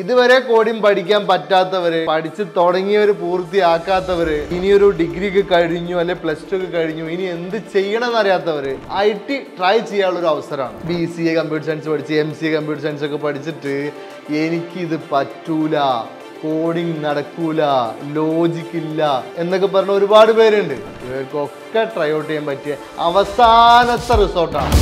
ഇതുവരെ കോഡിംഗ് പഠിക്കാൻ പറ്റാത്തവര്, പഠിച്ച് തുടങ്ങിയവര് പൂർത്തിയാക്കാത്തവര്, ഇനിയൊരു ഡിഗ്രി ഒക്കെ കഴിഞ്ഞു അല്ലെ പ്ലസ് ടു ഒക്കെ കഴിഞ്ഞു, ഇനി എന്ത് ചെയ്യണം എന്നറിയാത്തവര് IT ട്രൈ ചെയ്യാനുള്ള ഒരു അവസരമാണ്. BCA കമ്പ്യൂട്ടർ സയൻസ് പഠിച്ച് MCA കമ്പ്യൂട്ടർ സയൻസ് ഒക്കെ പഠിച്ചിട്ട് എനിക്കിത് പറ്റൂല, കോഡിംഗ് നടക്കൂല, ലോജിക് ഇല്ല എന്നൊക്കെ പറഞ്ഞ ഒരുപാട് പേരുണ്ട്. ഇവർക്കൊക്കെ ട്രൈ ഔട്ട് ചെയ്യാൻ പറ്റിയ അവസാനത്തെ റിസോർട്ടാണ്.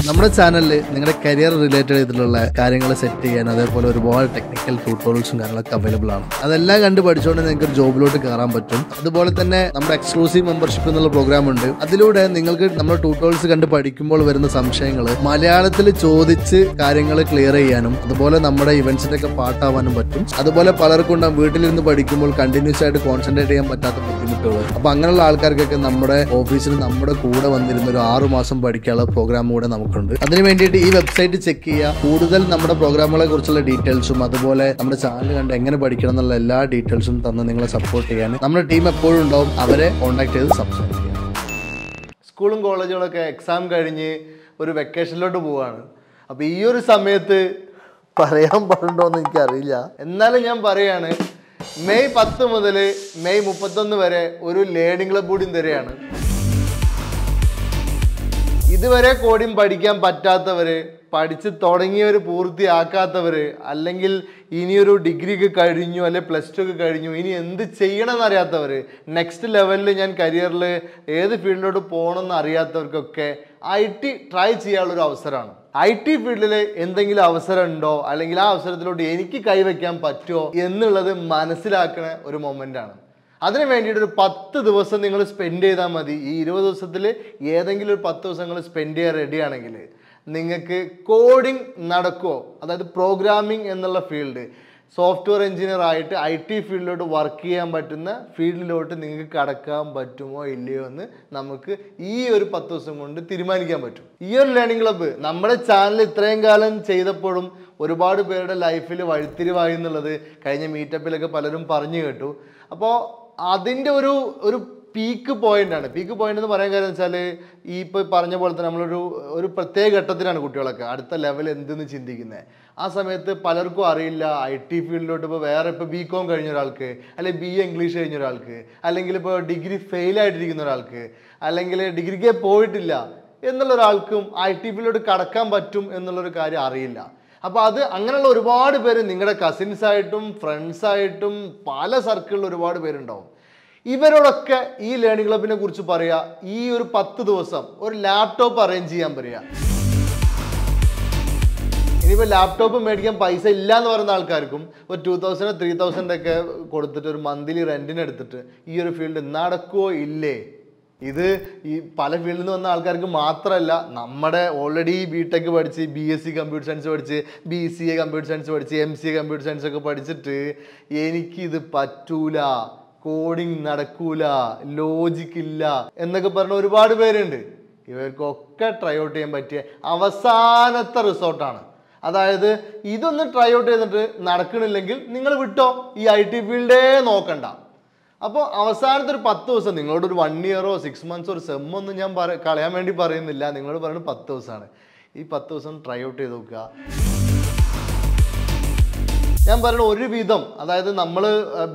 നമ്മുടെ ചാനലിൽ നിങ്ങളുടെ കരിയർ റിലേറ്റഡ് ചെയ്തിട്ടുള്ള കാര്യങ്ങൾ സെറ്റ് ചെയ്യാൻ അതേപോലെ ഒരുപാട് ടെക്നിക്കൽ ട്യൂട്ടോറിയൽസും കാര്യങ്ങളൊക്കെ അവൈലബിൾ ആണ്. അതെല്ലാം കണ്ട് പഠിച്ചുകൊണ്ട് നിങ്ങൾക്ക് ഒരു ജോബിലോട്ട് കയറാൻ പറ്റും. അതുപോലെ തന്നെ നമ്മുടെ എക്സ്ക്ലൂസീവ് മെമ്പർഷിപ്പ് എന്നുള്ള പ്രോഗ്രാം ഉണ്ട്. അതിലൂടെ നിങ്ങൾക്ക് നമ്മുടെ ട്യൂട്ടോറിയൽസ് കണ്ട് പഠിക്കുമ്പോൾ വരുന്ന സംശയങ്ങൾ മലയാളത്തിൽ ചോദിച്ച് കാര്യങ്ങൾ ക്ലിയർ ചെയ്യാനും അതുപോലെ നമ്മുടെ ഇവന്റ്സിന്റെ ഒക്കെ പാട്ടാവാനും പറ്റും. അതുപോലെ പലർക്കും ഉണ്ടാകും വീട്ടിലിരുന്ന് പഠിക്കുമ്പോൾ കണ്ടിന്യൂസ് ആയിട്ട് കോൺസെൻട്രേറ്റ് ചെയ്യാൻ പറ്റാത്ത ബുദ്ധിമുട്ടുകൾ. അപ്പൊ അങ്ങനെയുള്ള ആൾക്കാർക്കൊക്കെ നമ്മുടെ ഓഫീസിൽ നമ്മുടെ കൂടെ വന്നിരുന്ന ഒരു 6 മാസം പഠിക്കാനുള്ള പ്രോഗ്രാം കൂടെ നമുക്കുണ്ട്. അതിനു വേണ്ടിയിട്ട് ഈ വെബ്സൈറ്റ് ചെക്ക് ചെയ്യുക. കൂടുതൽ നമ്മുടെ പ്രോഗ്രാമുകളെ കുറിച്ചുള്ള ഡീറ്റെയിൽസും അതുപോലെ നമ്മുടെ ചാനൽ കണ്ട് എങ്ങനെ പഠിക്കണം എന്നുള്ള എല്ലാ ഡീറ്റെയിൽസും തന്ന് നിങ്ങളെ സപ്പോർട്ട് ചെയ്യാൻ നമ്മുടെ ടീം എപ്പോഴും ഉണ്ടാവും. അവരെ കോൺടാക്ട് ചെയ്ത് സംസാരിക്കുക. സ്കൂളും കോളേജുകളൊക്കെ എക്സാം കഴിഞ്ഞ് ഒരു വെക്കേഷനിലോട്ട് പോവാണ്. അപ്പൊ ഈ ഒരു സമയത്ത് പറയാൻ പാടുണ്ടോന്ന് എനിക്കറിയില്ല, എന്നാലും ഞാൻ പറയാണ്, മെയ് 10 മുതൽ മെയ് 31 വരെ ഒരു ലേണിംഗ് ക്ലബ് കൂടി തരികയാണ്. ഇതുവരെ കോഡിംഗ് പഠിക്കാൻ പറ്റാത്തവര്, പഠിച്ച് തുടങ്ങിയവര് പൂർത്തിയാക്കാത്തവര്, അല്ലെങ്കിൽ ഇനിയൊരു ഡിഗ്രി ഒക്കെ കഴിഞ്ഞു അല്ലെ പ്ലസ് ടു ഒക്കെ കഴിഞ്ഞു, ഇനി എന്ത് ചെയ്യണം എന്നറിയാത്തവര്, നെക്സ്റ്റ് ലെവലിൽ ഞാൻ കരിയറിൽ ഏത് ഫീൽഡിലോട്ട് പോകണമെന്ന് അറിയാത്തവർക്കൊക്കെ IT ട്രൈ ചെയ്യാനുള്ളൊരു അവസരമാണ്. IT ഫീൽഡിൽ എന്തെങ്കിലും അവസരം ഉണ്ടോ, അല്ലെങ്കിൽ ആ അവസരത്തിലോട്ട് എനിക്ക് കൈവയ്ക്കാൻ പറ്റുമോ എന്നുള്ളത് മനസ്സിലാക്കുന്ന ഒരു മൊമെൻ്റാണ്. അതിന് വേണ്ടിയിട്ട് ഒരു 10 ദിവസം നിങ്ങൾ സ്പെൻഡ് ചെയ്താൽ മതി. ഈ 20 ദിവസത്തിൽ ഏതെങ്കിലും ഒരു 10 ദിവസങ്ങൾ സ്പെൻഡ് ചെയ്യാൻ റെഡിയാണെങ്കിൽ നിങ്ങൾക്ക് കോഡിംഗ് നടക്കുമോ, അതായത് പ്രോഗ്രാമിംഗ് എന്നുള്ള ഫീൽഡ്, സോഫ്റ്റ്വെയർ എഞ്ചിനീയർ ആയിട്ട് IT ഫീൽഡിലോട്ട് വർക്ക് ചെയ്യാൻ പറ്റുന്ന ഫീൽഡിലോട്ട് നിങ്ങൾക്ക് കടക്കാൻ പറ്റുമോ ഇല്ലയോ എന്ന് നമുക്ക് ഈ ഒരു 10 ദിവസം കൊണ്ട് തീരുമാനിക്കാൻ പറ്റും. ഈ ഒരു ലേണിംഗ് ക്ലബ്ബ് നമ്മുടെ ചാനൽ ഇത്രയും കാലം ചെയ്തപ്പോഴും ഒരുപാട് പേരുടെ ലൈഫിൽ വഴിത്തിരിവായി എന്നുള്ളത് കഴിഞ്ഞ മീറ്റപ്പിലൊക്കെ പലരും പറഞ്ഞു കേട്ടു. അപ്പോൾ അതിൻ്റെ ഒരു പീക്ക് പോയിന്റാണ്. പീക്ക് പോയിന്റ് എന്ന് പറയാൻ കാര്യം വെച്ചാൽ ഈ ഇപ്പോൾ പറഞ്ഞ പോലെ തന്നെ നമ്മളൊരു പ്രത്യേക ഘട്ടത്തിലാണ് കുട്ടികളൊക്കെ അടുത്ത ലെവൽ എന്തെന്ന് ചിന്തിക്കുന്നത്. ആ സമയത്ത് പലർക്കും അറിയില്ല IT ഫീൽഡിലോട്ട് ഇപ്പോൾ വേറെ ഇപ്പോൾ BCom കഴിഞ്ഞ ഒരാൾക്ക്, അല്ലെങ്കിൽ BA ഇംഗ്ലീഷ് കഴിഞ്ഞ ഒരാൾക്ക്, അല്ലെങ്കിൽ ഇപ്പോൾ ഡിഗ്രി ഫെയിലായിട്ടിരിക്കുന്ന ഒരാൾക്ക്, അല്ലെങ്കിൽ ഡിഗ്രിക്കേ പോയിട്ടില്ല എന്നുള്ള ഒരാൾക്കും IT ഫീൽഡിലോട്ട് കടക്കാൻ പറ്റും എന്നുള്ളൊരു കാര്യം അറിയില്ല. അപ്പോൾ അങ്ങനെയുള്ള ഒരുപാട് പേര് നിങ്ങളുടെ കസിൻസായിട്ടും ഫ്രണ്ട്സായിട്ടും പല സർക്കിളിൽ ഒരുപാട് പേരുണ്ടാവും. ഇവരോടൊക്കെ ഈ ലേണിംഗ് ക്ലബിനെ കുറിച്ച് പറയുക. ഈ ഒരു 10 ദിവസം ഒരു ലാപ്ടോപ്പ് അറേഞ്ച് ചെയ്യാൻ പറയുക. ഇനിയിപ്പോൾ ലാപ്ടോപ്പ് മേടിക്കാൻ പൈസ ഇല്ല എന്ന് പറയുന്ന ആൾക്കാർക്കും ഒരു 2000 3000 ഒക്കെ കൊടുത്തിട്ട് ഒരു മന്ത്ലി റെന്റിന് എടുത്തിട്ട് ഈ ഒരു ഫീൽഡ് നടക്കുമോ ഇല്ലേ? ഇത് ഈ പല ഫീൽഡിൽ നിന്ന് വന്ന ആൾക്കാർക്ക് മാത്രമല്ല, നമ്മുടെ ഓൾറെഡി BTech പഠിച്ച് BSc കമ്പ്യൂട്ടർ സയൻസ് പഠിച്ച് BCA കമ്പ്യൂട്ടർ സയൻസ് പഠിച്ച് MCA കമ്പ്യൂട്ടർ സയൻസ് ഒക്കെ പഠിച്ചിട്ട് എനിക്കിത് പറ്റൂല, കോഡിംഗ് നടക്കൂല, ലോജിക് ഇല്ല എന്നൊക്കെ പറഞ്ഞ ഒരുപാട് പേരുണ്ട്. ഇവർക്കൊക്കെ ട്രൈ ഔട്ട് ചെയ്യാൻ പറ്റിയ അവസാനത്തെ റിസോർട്ടാണ്. അതായത് ഇതൊന്ന് ട്രൈ ഔട്ട് ചെയ്തിട്ട് നടക്കണില്ലെങ്കിൽ നിങ്ങൾ വിട്ടോ, ഈ IT ഫീൽഡേ നോക്കണ്ട. അപ്പോൾ അവസാനത്തെ ഒരു 10 ദിവസം നിങ്ങളോട് ഒരു 1 ഇയറോ 6 മന്ത്സോ ഒരു സെമ്മൊന്നും ഞാൻ കളയാൻ വേണ്ടി പറയുന്നില്ല. നിങ്ങളോട് പറയുന്നത് 10 ദിവസമാണ്. ഈ 10 ദിവസം ട്രൈ ഔട്ട് ചെയ്ത് നോക്കുക. ഞാൻ പറയുന്നത് ഒരു വിധം, അതായത് നമ്മൾ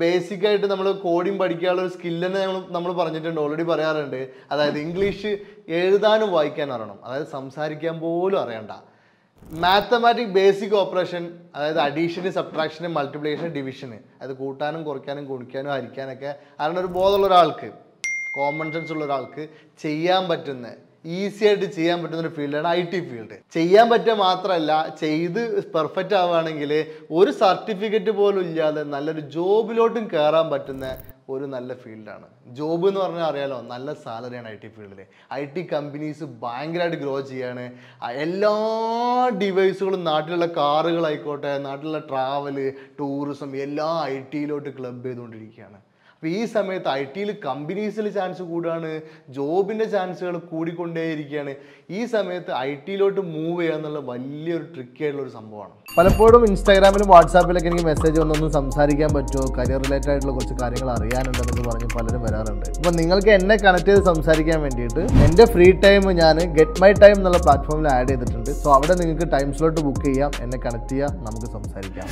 ബേസിക്കായിട്ട് നമ്മൾ കോഡിംഗ് പഠിക്കാനുള്ള ഒരു സ്കില്ലിനെ നമ്മൾ പറഞ്ഞിട്ടുണ്ട്, ഓൾറെഡി പറയാറുണ്ട്. അതായത് ഇംഗ്ലീഷ് എഴുതാനും വായിക്കാനും അറിയണം, അതായത് സംസാരിക്കാൻ പോലും അറിയണ്ട. മാത്തമാറ്റിക് ബേസിക് ഓപ്പറേഷൻ, അതായത് അഡീഷന് സബ്ട്രാക്ഷന് മൾട്ടിപ്ലിക്കേഷൻ ഡിവിഷന്, അത് കൂട്ടാനും കുറയ്ക്കാനും ഗുണിക്കാനും ഹരിക്കാനൊക്കെ അറിയുന്ന ഒരു ബോധമുള്ള ഒരാൾക്ക്, കോമൺ സെൻസ് ഉള്ള ഒരാൾക്ക് ചെയ്യാൻ പറ്റുന്ന, ഈസി ആയിട്ട് ചെയ്യാൻ പറ്റുന്ന ഒരു ഫീൽഡാണ് IT ഫീൽഡ്. ചെയ്യാൻ പറ്റുക മാത്രമല്ല, ചെയ്ത് പെർഫെക്റ്റ് ആവുകയാണെങ്കിൽ ഒരു സർട്ടിഫിക്കറ്റ് പോലും ഇല്ലാതെ നല്ലൊരു ജോബിലോട്ടും കയറാൻ പറ്റുന്ന ഒരു നല്ല ഫീൽഡാണ്. ജോബ് എന്ന് പറഞ്ഞാൽ അറിയാലോ, നല്ല സാലറിയാണ് IT ഫീൽഡിൽ. IT കമ്പനീസ് ഭയങ്കരമായിട്ട് ഗ്രോ ചെയ്യാണ്. എല്ലാ ഡിവൈസുകളും, നാട്ടിലുള്ള കാറുകളായിക്കോട്ടെ, നാട്ടിലുള്ള ട്രാവല്, ടൂറിസം എല്ലാം IT യിലോട്ട് ക്ലബ് ചെയ്തുകൊണ്ടിരിക്കുകയാണ്. അപ്പോൾ ഈ സമയത്ത് IT കമ്പനീസിൽ ചാൻസ് കൂടുകയാണ്, ജോബിൻ്റെ ചാൻസുകൾ കൂടിക്കൊണ്ടേയിരിക്കുകയാണ്. ഈ സമയത്ത് IT മൂവ് ചെയ്യുക എന്നുള്ള വലിയൊരു ട്രിക്കി ആയിട്ടുള്ള ഒരു സംഭവമാണ്. പലപ്പോഴും ഇൻസ്റ്റാഗ്രാമിലും വാട്സാപ്പിലൊക്കെ എനിക്ക് മെസ്സേജ് വന്നൊന്നും സംസാരിക്കാൻ പറ്റുമോ, കരിയർ റിലേറ്റഡ് ആയിട്ടുള്ള കുറച്ച് കാര്യങ്ങൾ അറിയാനുണ്ടെന്ന് പറഞ്ഞ് പലരും വരാറുണ്ട്. അപ്പോൾ നിങ്ങൾക്ക് എന്നെ കണക്ട് ചെയ്ത് സംസാരിക്കാൻ വേണ്ടിയിട്ട് എൻ്റെ ഫ്രീ ടൈം ഞാൻ ഗെറ്റ് മൈ ടൈം എന്നുള്ള പ്ലാറ്റ്ഫോമിൽ ആഡ് ചെയ്തിട്ടുണ്ട്. സോ അവിടെ നിങ്ങൾക്ക് ടൈം സ്ലോട്ട് ബുക്ക് ചെയ്യാം, എന്നെ കണക്ട് ചെയ്യാം, നമുക്ക് സംസാരിക്കാം.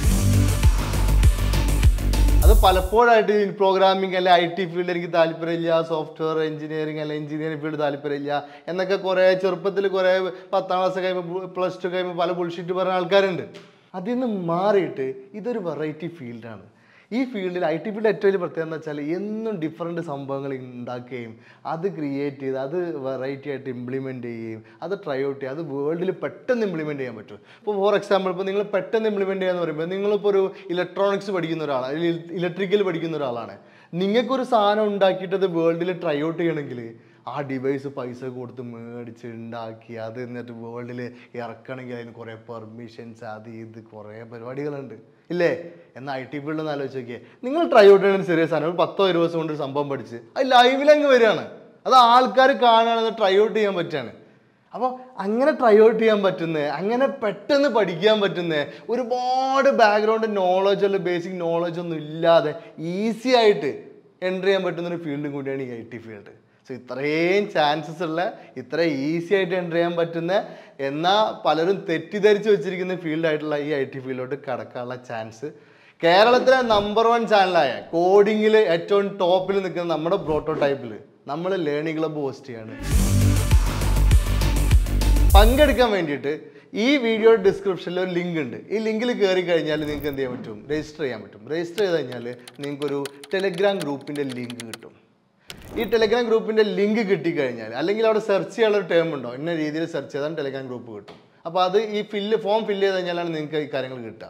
അത് പലപ്പോഴായിട്ട് പ്രോഗ്രാമിംഗ് അല്ലെ IT ഫീൽഡ് എനിക്ക് താല്പര്യമില്ല, സോഫ്റ്റ്വെയർ എഞ്ചിനീയറിംഗ് അല്ലെ എഞ്ചിനീയറിംഗ് ഫീൽഡ് താല്പര്യമില്ല എന്നൊക്കെ കുറേ ചെറുപ്പത്തിൽ കുറേ 10ാം ക്ലാസ് കഴിയുമ്പോൾ +2 കഴിയുമ്പോൾ പല ബുൾഷിറ്റ് പറഞ്ഞ ആൾക്കാരുണ്ട്. അതിൽ നിന്ന് മാറിയിട്ട് ഇതൊരു വെറൈറ്റി ഫീൽഡാണ്. ഈ ഫീൽഡിൽ IT ഫീൽഡ് ഏറ്റവും വലിയ പ്രത്യേകത എന്ന് വെച്ചാൽ എന്നും ഡിഫറെൻറ്റ് സംഭവങ്ങൾ ഉണ്ടാക്കുകയും അത് ക്രിയേറ്റ് ചെയ്ത് അത് വെറൈറ്റി ആയിട്ട് ഇംപ്ലിമെൻറ്റ് ചെയ്യുകയും അത് ട്രൈ ഔട്ട് ചെയ്യുക, അത് വേൾഡിൽ പെട്ടെന്ന് ഇംപ്ലിമെൻറ്റ് ചെയ്യാൻ പറ്റും. ഇപ്പോൾ ഫോർ എക്സാമ്പിൾ ഇപ്പോൾ നിങ്ങൾ പെട്ടെന്ന് ഇംപ്ലിമെൻറ്റ് ചെയ്യാന്ന് പറയുമ്പോൾ നിങ്ങളിപ്പോൾ ഒരു ഇലക്ട്രോണിക്സ് പഠിക്കുന്ന ഒരാളാണ്, ഇലക്ട്രിക്കൽ പഠിക്കുന്ന ഒരാളാണ്. നിങ്ങൾക്കൊരു സാധനം ഉണ്ടാക്കിയിട്ട് അത് വേൾഡിൽ ട്രൈ ഔട്ട് ചെയ്യണമെങ്കിൽ ആ ഡിവൈസ് പൈസ കൊടുത്ത് മേടിച്ച് ഉണ്ടാക്കി അത് എന്നിട്ട് വേൾഡിൽ ഇറക്കണമെങ്കിൽ അതിന് കുറേ പെർമിഷൻസ് അത് ഇത് കുറേ പരിപാടികളുണ്ട് ഇല്ലേ? എന്നാൽ IT ഫീൽഡ് ഒന്ന് ആലോചിച്ച് നോക്കിയേ. നിങ്ങൾ ട്രൈ ഔട്ട് ചെയ്യുന്ന സീരിയസ് ആണ്, 10-20 ദിവസം കൊണ്ട് സംഭവം പഠിച്ച് അത് ലൈവിലങ്ങ് വരികയാണ്, അത് ആൾക്കാർ കാണുകയാണെന്ന് ട്രൈ ഔട്ട് ചെയ്യാൻ പറ്റുകയാണ്. അപ്പോൾ അങ്ങനെ ട്രൈ ഔട്ട് ചെയ്യാൻ പറ്റുന്നത്, അങ്ങനെ പെട്ടെന്ന് പഠിക്കാൻ പറ്റുന്നത്, ഒരുപാട് ബാക്ക്ഗ്രൗണ്ട് നോളജ് ബേസിക് നോളജ് ഒന്നും ഇല്ലാതെ ഈസി ആയിട്ട് എൻ്റർ ചെയ്യാൻ പറ്റുന്നൊരു ഫീൽഡും കൂടിയാണ് ഈ IT ഫീൽഡ്. സോ ഇത്രയും ചാൻസസ് ഉള്ള, ഇത്ര ഈസി ആയിട്ട് എൻ്റർ ചെയ്യാൻ പറ്റുന്ന, എന്നാൽ പലരും തെറ്റിദ്ധരിച്ച് വെച്ചിരിക്കുന്ന ഫീൽഡായിട്ടുള്ള ഈ IT ഫീൽഡിലോട്ട് കടക്കാനുള്ള ചാൻസ് കേരളത്തിലെ നമ്പർ 1 ചാനലായ കോഡിങ്ങിൽ ഏറ്റവും ടോപ്പിൽ നിൽക്കുന്ന നമ്മുടെ ബ്രോട്ടോടൈപ്പിൽ നമ്മൾ ലേണിംഗ് ക്ലബ്ബ് ഹോസ്റ്റ് ചെയ്യാണ്. പങ്കെടുക്കാൻ വേണ്ടിയിട്ട് ഈ വീഡിയോ ഡിസ്ക്രിപ്ഷനിൽ ഒരു ലിങ്ക് ഉണ്ട്. ഈ ലിങ്കിൽ കയറി കഴിഞ്ഞാൽ നിങ്ങൾക്ക് എന്ത് ചെയ്യാൻ പറ്റും, രജിസ്റ്റർ ചെയ്യാൻ പറ്റും. രജിസ്റ്റർ ചെയ്ത് കഴിഞ്ഞാൽ നിങ്ങൾക്കൊരു ടെലഗ്രാം ഗ്രൂപ്പിൻ്റെ ലിങ്ക് കിട്ടും. ഈ ടെലഗ്രാം ഗ്രൂപ്പിൻ്റെ ലിങ്ക് കിട്ടിക്കഴിഞ്ഞാൽ, അല്ലെങ്കിൽ അവിടെ സെർച്ച് ചെയ്യാനുള്ള ടേം ഉണ്ടോ, ഇന്ന രീതിയിൽ സെർച്ച് ചെയ്താൽ ടെലഗ്രാം ഗ്രൂപ്പ് കിട്ടും. അപ്പോൾ അത് ഈ ഫോം ഫില്ല് ചെയ്ത് കഴിഞ്ഞാലാണ് നിങ്ങൾക്ക് ഈ കാര്യങ്ങൾ കിട്ടുക.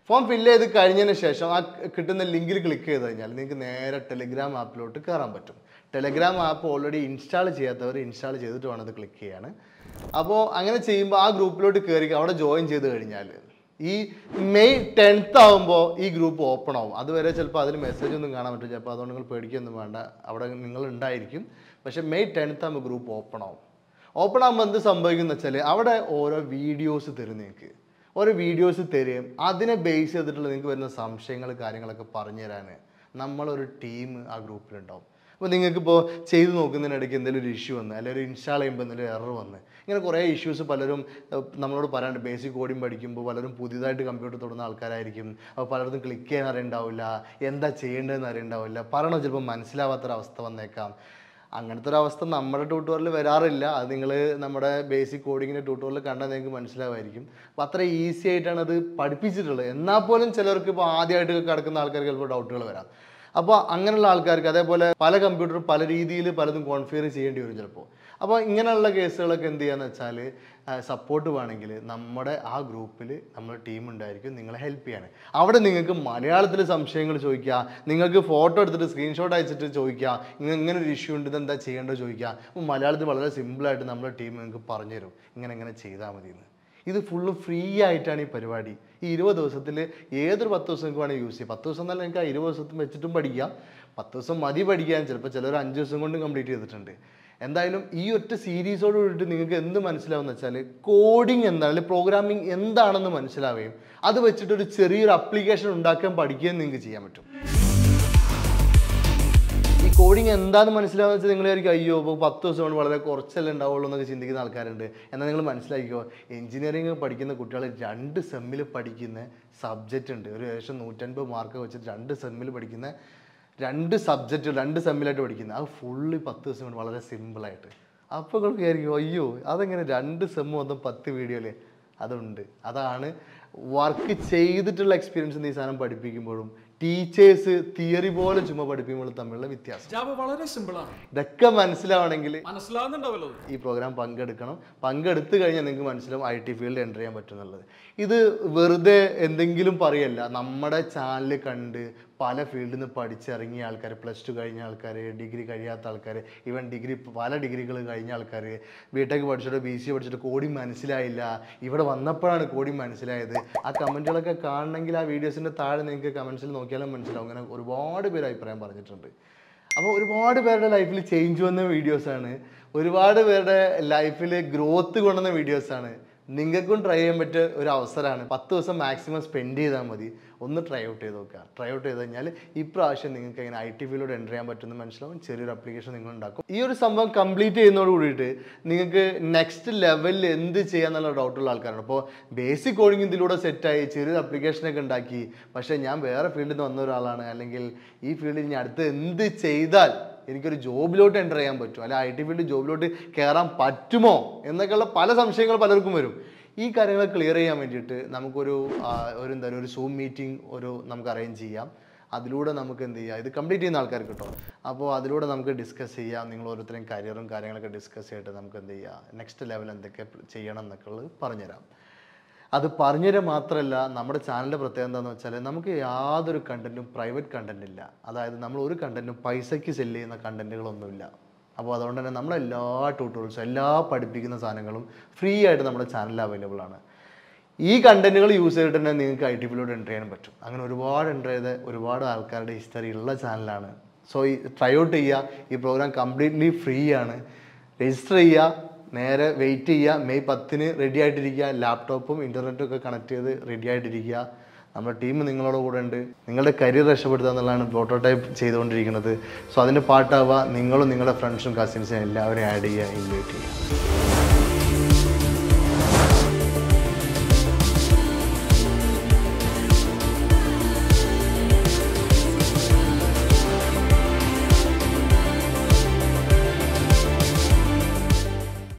ഫോം ഫില്ല് ചെയ്ത് കഴിഞ്ഞതിന് ശേഷം ആ കിട്ടുന്ന ലിങ്കിൽ ക്ലിക്ക് ചെയ്ത് കഴിഞ്ഞാൽ നിങ്ങൾക്ക് നേരെ ടെലഗ്രാം ആപ്പിലോട്ട് കയറാൻ പറ്റും. ടെലഗ്രാം ആപ്പ് ഓൾറെഡി ഇൻസ്റ്റാൾ ചെയ്യാത്തവർ ഇൻസ്റ്റാൾ ചെയ്തിട്ട് വേണം അത് ക്ലിക്ക് ചെയ്യാൻ. അപ്പോൾ അങ്ങനെ ചെയ്യുമ്പോൾ ആ ഗ്രൂപ്പിലോട്ട് കയറി അവിടെ ജോയിൻ ചെയ്ത് കഴിഞ്ഞാൽ ഈ May 10th ആകുമ്പോൾ ഈ ഗ്രൂപ്പ് ഓപ്പൺ ആവും. അതുവരെ ചിലപ്പോൾ അതിൽ മെസ്സേജ് ഒന്നും കാണാൻ പറ്റില്ല, ചിലപ്പോൾ അതുകൊണ്ട് നിങ്ങൾ പേടിക്കൊന്നും വേണ്ട, അവിടെ നിങ്ങൾ ഉണ്ടായിരിക്കും. പക്ഷേ May 10th ആകുമ്പോൾ ഗ്രൂപ്പ് ഓപ്പൺ ആവും. ഓപ്പൺ ആകുമ്പോൾ എന്ത് സംഭവിക്കുന്നത് വെച്ചാൽ അവിടെ ഓരോ വീഡിയോസ് തരും. നിങ്ങൾക്ക് ഓരോ വീഡിയോസ് തരും, അതിനെ ബേസ് ചെയ്തിട്ടുള്ള നിങ്ങൾക്ക് വരുന്ന സംശയങ്ങൾ കാര്യങ്ങളൊക്കെ പറഞ്ഞു തരാൻ നമ്മളൊരു ടീം ആ ഗ്രൂപ്പിലുണ്ടാവും. അപ്പോൾ നിങ്ങൾക്കിപ്പോൾ ചെയ്ത് നോക്കുന്നതിനിടയ്ക്ക് എന്തെങ്കിലും ഒരു ഇഷ്യൂ വന്ന്, അല്ലെങ്കിൽ ഒരു ഇൻസ്റ്റാൾ ചെയ്യുമ്പോൾ എന്തെങ്കിലും എറർ വന്ന്, ഇങ്ങനെ കുറേ ഇഷ്യൂസ് പലരും നമ്മളോട് പറയാണ്ട്. ബേസിക് കോഡിങ് പഠിക്കുമ്പോൾ പലരും പുതിയതായിട്ട് കമ്പ്യൂട്ടർ തുടങ്ങുന്ന ആൾക്കാരായിരിക്കും. അപ്പോൾ പലർക്കും ക്ലിക്ക് ചെയ്യാൻ അറിയണ്ടാവില്ല, എന്താ ചെയ്യേണ്ടതെന്ന് അറിയണ്ടാവില്ല, പറയണോ ചിലപ്പോൾ മനസ്സിലാവാത്തൊരവസ്ഥ വന്നേക്കാം. അങ്ങനത്തെ ഒരു അവസ്ഥ നമ്മുടെ ട്യൂട്ടോറിയൽ വരാറില്ല. അത് നിങ്ങൾ നമ്മുടെ ബേസിക് കോഡിങ്ങിൻ്റെ ട്യൂട്ടോറിയൽ കണ്ടാൽ നിങ്ങൾക്ക് മനസ്സിലാവായിരിക്കും. അപ്പോൾ അത്ര ഈസി ആയിട്ടാണ് അത് പഠിപ്പിച്ചിട്ടുള്ളത്. എന്നാൽ പോലും ചിലർക്ക് ഇപ്പോൾ ആദ്യമായിട്ട് കിടക്കുന്ന ആൾക്കാർക്ക് ചിലപ്പോൾ ഡൗട്ടുകൾ വരാം. അപ്പോൾ അങ്ങനെയുള്ള ആൾക്കാർക്ക് അതേപോലെ പല കമ്പ്യൂട്ടറും പല രീതിയിൽ പലതും കോൺഫിഗർ ചെയ്യേണ്ടി വരും ചിലപ്പോൾ. അപ്പോൾ ഇങ്ങനെയുള്ള കേസുകളൊക്കെ എന്ത് ചെയ്യാന്ന് വെച്ചാൽ സപ്പോർട്ട് വേണമെങ്കിൽ നമ്മുടെ ആ ഗ്രൂപ്പിൽ നമ്മുടെ ടീം ഉണ്ടായിരിക്കും നിങ്ങളെ ഹെൽപ്പ് ചെയ്യാൻ. അവിടെ നിങ്ങൾക്ക് മലയാളത്തിൽ സംശയങ്ങൾ ചോദിക്കുക, നിങ്ങൾക്ക് ഫോട്ടോ എടുത്തിട്ട് സ്ക്രീൻഷോട്ട് അയച്ചിട്ട് ചോദിക്കുക, ഇങ്ങനെ ഒരു ഇഷ്യൂ ഉണ്ട് ഇതെന്താ ചെയ്യേണ്ടത് ചോദിക്കുക. അപ്പോൾ മലയാളത്തിൽ വളരെ സിമ്പിളായിട്ട് നമ്മുടെ ടീം നിങ്ങൾക്ക് പറഞ്ഞുതരും ഇങ്ങനെ ചെയ്താൽ മതിയെന്ന്. ഇത് ഫുള്ള് ഫ്രീ ആയിട്ടാണ് ഈ പരിപാടി. ഈ 20 ദിവസത്തിൽ ഏതൊരു 10 ദിവസം നിങ്ങൾക്ക് വേണമെങ്കിൽ യൂസ് ചെയ്യാം. 10 ദിവസം എന്നല്ല, നിങ്ങൾക്ക് ആ 20 ദിവസത്തിൽ വെച്ചിട്ടും പഠിക്കാം. 10 ദിവസം മതി പഠിക്കാൻ, ചിലപ്പോൾ ചിലർ 5 ദിവസം കൊണ്ട് കംപ്ലീറ്റ് ചെയ്തിട്ടുണ്ട്. എന്തായാലും ഈ ഒറ്റ സീരീസോട് കൂടിയിട്ട് നിങ്ങൾക്ക് എന്ത് മനസ്സിലാവുമെന്ന് വെച്ചാൽ കോഡിങ് എന്താണ്, അല്ലെങ്കിൽ പ്രോഗ്രാമിംഗ് എന്താണെന്ന് മനസ്സിലാവുകയും അത് വെച്ചിട്ടൊരു ചെറിയൊരു ആപ്ലിക്കേഷൻ ഉണ്ടാക്കാൻ പഠിക്കുകയും നിങ്ങൾക്ക് ചെയ്യാൻ പറ്റും. ഈ കോഡിങ് എന്താണെന്ന് മനസ്സിലാവുന്ന വെച്ചാൽ നിങ്ങൾ വിചാരിക്കും അയ്യോ ഇപ്പോൾ 10 ദിവസം കൊണ്ട് വളരെ കുറച്ചല്ലേ ഉണ്ടാവുള്ളൂ എന്നൊക്കെ ചിന്തിക്കുന്ന ആൾക്കാരുണ്ട്. എന്നാൽ നിങ്ങൾ മനസ്സിലാക്കിക്കോ, എഞ്ചിനീയറിംഗ് പഠിക്കുന്ന കുട്ടികൾ 2 സെമ്മിൽ പഠിക്കുന്ന സബ്ജക്റ്റ് ഉണ്ട്. ഒരു ഏകദേശം 150 മാർക്ക് വെച്ചിട്ട് 2 സെമ്മിൽ പഠിക്കുന്ന 2 സബ്ജക്റ്റ് 2 സെമ്മിലായിട്ട് പഠിക്കുന്നത്. അത് ഫുള്ള് 10 ദിവസം കൊണ്ട് വളരെ സിമ്പിളായിട്ട്. അപ്പോൾ നിങ്ങൾക്ക് വിചാരിക്കും അയ്യോ അതെങ്ങനെ 2 സെമ്മ് മൊത്തം 10 വീഡിയോയിലെ അതുണ്ട്. അതാണ് വർക്ക് ചെയ്തിട്ടുള്ള എക്സ്പീരിയൻസ് ഈ സാധനം പഠിപ്പിക്കുമ്പോഴും ടീച്ചേഴ്സ് തിയറി പോലെ ചുമ്മാ പഠിപ്പിക്കുമ്പോൾ തമ്മിലുള്ള വ്യത്യാസം. വളരെ സിമ്പിളാണ്. ഇതൊക്കെ മനസ്സിലാവണമെങ്കിൽ മനസ്സിലാവുന്നുണ്ടാവല്ലോ ഈ പ്രോഗ്രാം പങ്കെടുക്കണം. പങ്കെടുത്ത് കഴിഞ്ഞാൽ നിങ്ങൾക്ക് മനസ്സിലാവും IT ഫീൽഡ് എൻ്റർ ചെയ്യാൻ പറ്റുന്നുള്ളത്. ഇത് വെറുതെ എന്തെങ്കിലും പറയല്ല. നമ്മുടെ ചാനൽ കണ്ട് പല ഫീൽഡിൽ നിന്ന് പഠിച്ചിറങ്ങിയ ആൾക്കാർ, +2 കഴിഞ്ഞ ആൾക്കാർ, ഡിഗ്രി കഴിയാത്ത ആൾക്കാർ, ഈവൻ പല ഡിഗ്രികൾ കഴിഞ്ഞ ആൾക്കാർ, ബിടെക് പഠിച്ചിട്ട് BCA പഠിച്ചിട്ട് കോഡിങ് മനസ്സിലായില്ല, ഇവിടെ വന്നപ്പോഴാണ് കോഡിങ് മനസ്സിലായത്. ആ കമൻറ്റുകളൊക്കെ കാണണമെങ്കിൽ ആ വീഡിയോസിൻ്റെ താഴെ നിങ്ങൾക്ക് കമൻസിൽ നോക്കിയാലും മനസ്സിലാവും. അങ്ങനെ ഒരുപാട് പേര് അഭിപ്രായം പറഞ്ഞിട്ടുണ്ട്. അപ്പോൾ ഒരുപാട് പേരുടെ ലൈഫിൽ ചേഞ്ച് വന്ന വീഡിയോസാണ്, ഒരുപാട് പേരുടെ ലൈഫിൽ ഗ്രോത്ത് കൊണ്ടുവന്ന വീഡിയോസാണ്. നിങ്ങൾക്കും ട്രൈ ചെയ്യാൻ പറ്റിയ ഒരു അവസരമാണ്. 10 ദിവസം മാക്സിമം സ്പെൻഡ് ചെയ്താൽ മതി. ഒന്ന് ട്രൈ ഔട്ട് ചെയ്ത് നോക്കുക. ട്രൈ ഔട്ട് ചെയ്ത് കഴിഞ്ഞാൽ ഇപ്രാവശ്യം നിങ്ങൾക്ക് ഇങ്ങനെ IT ഫീൽഡിലൂടെ എൻ്റർ ചെയ്യാൻ പറ്റുമെന്ന് മനസ്സിലാവും. ചെറിയൊരു അപ്ലിക്കേഷൻ നിങ്ങൾ ഉണ്ടാക്കും. ഈ ഒരു സംഭവം കംപ്ലീറ്റ് ചെയ്യുന്നതോട് കൂടിയിട്ട് നിങ്ങൾക്ക് നെക്സ്റ്റ് ലെവലിൽ എന്ത് ചെയ്യാന്നുള്ള ഡൗട്ടുള്ള ആൾക്കാരാണ്. അപ്പോൾ ബേസിക് കോഡിങ് ഇതിലൂടെ സെറ്റായി ചെറിയൊരു അപ്ലിക്കേഷനൊക്കെ ഉണ്ടാക്കി, പക്ഷേ ഞാൻ വേറെ ഫീൽഡിൽ നിന്ന് വന്ന ഒരാളാണ്, അല്ലെങ്കിൽ ഈ ഫീൽഡിൽ ഇനി അടുത്ത് എന്ത് ചെയ്താൽ എനിക്കൊരു ജോബിലോട്ട് എൻ്റർ ചെയ്യാൻ പറ്റും, അല്ലെങ്കിൽ IT ഫീൽഡ് ജോബിലോട്ട് കയറാൻ പറ്റുമോ എന്നൊക്കെയുള്ള പല സംശയങ്ങൾ പലർക്കും വരും. ഈ കാര്യങ്ങൾ ക്ലിയർ ചെയ്യാൻ വേണ്ടിയിട്ട് നമുക്കൊരു എന്തായാലും ഒരു സൂം മീറ്റിംഗ് നമുക്ക് അറേഞ്ച് ചെയ്യാം. അതിലൂടെ നമുക്ക് എന്ത് ചെയ്യാം, ഇത് കംപ്ലീറ്റ് ചെയ്യുന്ന ആൾക്കാർക്ക് കിട്ടും. അപ്പോൾ അതിലൂടെ നമുക്ക് ഡിസ്കസ് ചെയ്യാം. നിങ്ങൾ ഓരോരുത്തരും കരിയറും കാര്യങ്ങളൊക്കെ ഡിസ്കസ് ചെയ്തിട്ട് നമുക്ക് എന്ത് ചെയ്യാം, നെക്സ്റ്റ് ലെവൽ എന്തൊക്കെ ചെയ്യണം എന്നൊക്കെ ഉള്ളത് പറഞ്ഞുതരാം. അത് പറഞ്ഞുതരാൻ മാത്രമല്ല, നമ്മുടെ ചാനലിൻ്റെ പ്രത്യേകത എന്താണെന്ന് വെച്ചാൽ നമുക്ക് യാതൊരു കണ്ടൻറ്റും പ്രൈവറ്റ് കണ്ടൻറ് ഇല്ല. അതായത് നമ്മൾ ഒരു കണ്ടൻറ്റും പൈസയ്ക്ക് സെല്ല് ചെയ്യുന്ന കണ്ടൻറ്റുകളൊന്നുമില്ല. അപ്പോൾ അതുകൊണ്ട് തന്നെ നമ്മളെല്ലാ ട്യൂട്ടോറിയൽസും എല്ലാ പഠിപ്പിക്കുന്ന സാധനങ്ങളും ഫ്രീ ആയിട്ട് നമ്മുടെ ചാനലിൽ അവൈലബിൾ ആണ്. ഈ കണ്ടൻറ്റുകൾ യൂസ് ചെയ്തിട്ട് തന്നെ നിങ്ങൾക്ക് IT ഫീൽഡിലോട്ട് എൻ്റർ ചെയ്യാൻ പറ്റും. അങ്ങനെ ഒരുപാട് എൻ്റർ ചെയ്ത ഒരുപാട് ആൾക്കാരുടെ ഹിസ്റ്ററി ഉള്ള ചാനലാണ്. സോ ഈ ട്രൈ ഔട്ട് ചെയ്യുക. ഈ പ്രോഗ്രാം കംപ്ലീറ്റ്ലി ഫ്രീ ആണ്. രജിസ്റ്റർ ചെയ്യുക, നേരെ വെയിറ്റ് ചെയ്യുക. മെയ് 10 റെഡി ആയിട്ടിരിക്കുക. ലാപ്ടോപ്പും ഇൻ്റർനെറ്റും ഒക്കെ കണക്ട് ചെയ്ത് റെഡി ആയിട്ടിരിക്കുക. നമ്മുടെ ടീം നിങ്ങളോട് കൂടെ ഉണ്ട്. നിങ്ങളുടെ കരിയർ രക്ഷപ്പെടുത്തുക എന്നുള്ളതാണ് പ്രോട്ടോടൈപ്പ് ചെയ്തുകൊണ്ടിരിക്കുന്നത്. സോ അതിൻ്റെ പാർട്ടാവുക. നിങ്ങളും നിങ്ങളുടെ ഫ്രണ്ട്സും കസിൻസും എല്ലാവരെയും ആഡ് ചെയ്യുക, ഇൻവൈറ്റ് ചെയ്യുക.